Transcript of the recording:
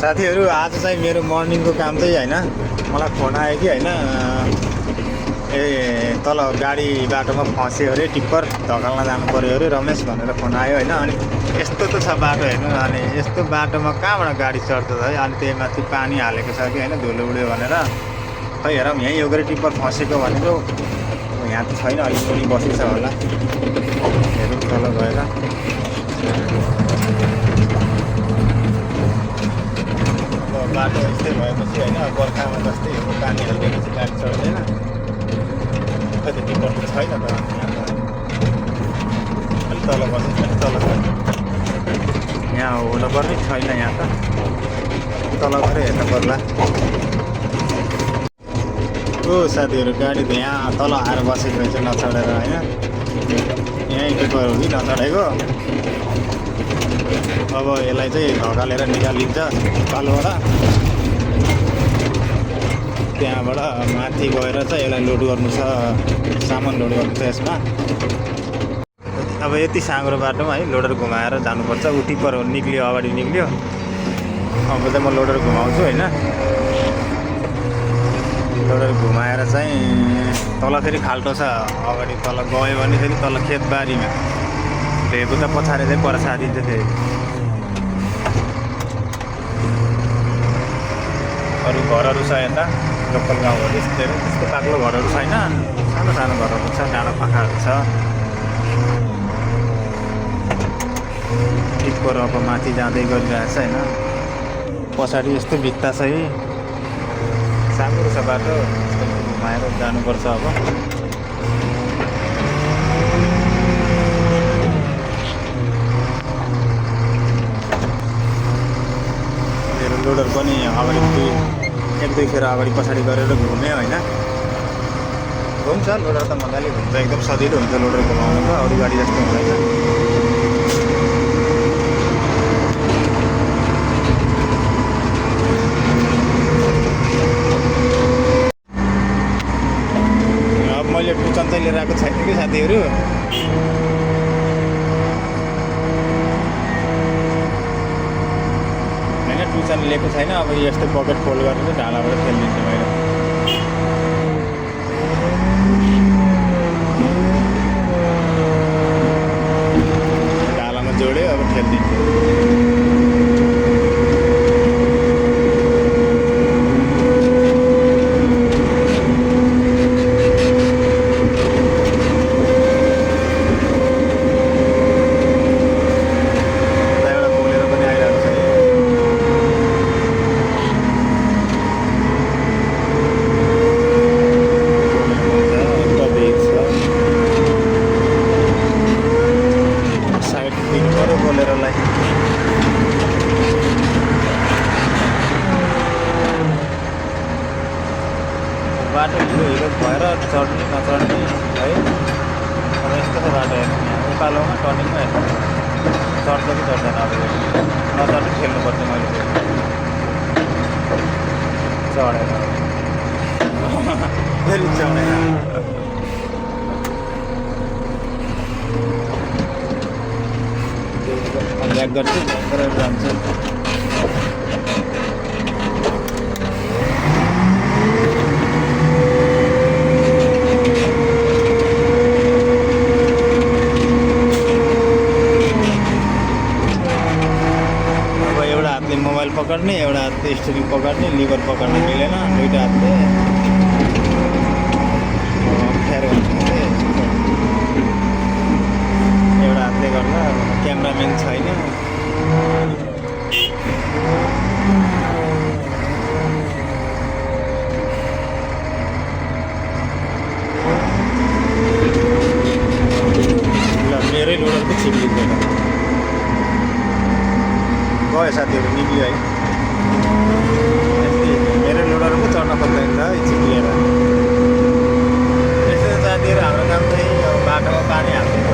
साथीहरू आज चाहिँ मेरो मर्निङको काम चाहिँ होइन मलाई फोन आयो कि होइन तल गाडी बाटोमा फस्यो अरे टिप्पर धकाल्न जानु पऱ्यो अरे रमेश भनेर फोन आयो होइन। अनि यस्तो त छ बाटो हेर्नु, अनि यस्तो बाटोमा कहाँबाट गाडी चढ्छ है। अनि त्यही माथि पानी हालेको छ कि होइन, धुलो उड्यो भनेर खै हेरौँ यहीँ यो गरी टिप्पर फसेको भनेको यहाँ त छैन, अलिक पनि बसेको छ होला। हेरौँ तल गएर बाटो यस्तै भएपछि होइन बर्खामा जस्तै हो, पानी हालिदिएपछि गाडी चढ्दैन। खै त टिप्पर त छैन त अलिक तल बसेको छ, तल छ यहाँ हुनुपर्ने छैन, यहाँ त तल गएर हेर्नु पर्ला। ओ साथीहरू गाडी त यहाँ तल आएर बसेको रहेछ नचढेर होइन, यहीँ टिप्पर हो कि नचढेको। अब यसलाई चाहिँ धकालेर निकालिन्छ तलबाट, त्यहाँबाट माथि गएर चाहिँ यसलाई लोड गर्नु छ, सामान लोड गर्नु छ यसमा। अब यति साँग्रो बाटोमा है लोडर घुमाएर जानुपर्छ। ऊ टिप्पर निक्लियो, अगाडि निक्लियो। अब चाहिँ म लोडर घुमाउँछु होइन, लोडर घुमाएर चाहिँ तल फेरि खाल्टो छ, अगाडि तल गयो भने फेरि तल खेतबारीमा भेगो त पछाडि चाहिँ पर सारिन्छ फेरि। अरू घरहरू छ यता लोकल गाउँहरू त्यस्तो बाक्लो घरहरू छैन, सानो सानो घरहरू छ, डाँडा पाखाहरू छ। टिप्पर अब माथि जाँदै गरिरहेको छ होइन, पछाडि यस्तो भित्ता छ है, साँगुरो छ बाटो, घुमाएर जानुपर्छ। अब मेरो लोडर पनि अगाडि एक दुई खेर अगाडि पछाडि गरेर घुम्यो होइन, घुम्छ लोडर त मजाले घुम्छ, एकदम सजिलो हुन्छ लोडर घुमाउनु त, अरू गाडी जस्तो हुँदैन। अब मैले टुचन चाहिँ लिएर आएको छैन कि साथीहरू, टुचन लिएको छैन। अब यस्तो पकेट फोल्ड गरेर ढालाबाट खेलिदिन्छु मैले। ढालामा जोड्यो अब खेलिदिन्छु। बाटो हिलो भएर चढ्ने नचढ्ने है, अब यस्तो छ बाटो हेर्नु, यहाँ उकालोमा टर्निङमा यस्तो चढ्छ कि चढ्दैन। अब नचढ्ने खेल्नुपर्छ, मैले चढेर फेरि चढेर ब्याक गर्छु, गरेर जान्छु। मोबाइल पकड्ने, एउटा हातले स्टियरिङ पकड्ने, लिभर पकड्ने मिलेन, दुईवटा हातले अप्ठ्यारो हुन्छ। एउटा हातले गर्दा क्यामेराम्यान छैन। ल मेरै लोडरको छिप्लिँदैन गयो साथीहरू, निक्लियो है। मेरो लोडर पो चढ्न सक्दैन है चिप्लिएर। यस्तो साथीहरू हाम्रो काम चाहिँ अब बाटोमा पानी हाल्छ।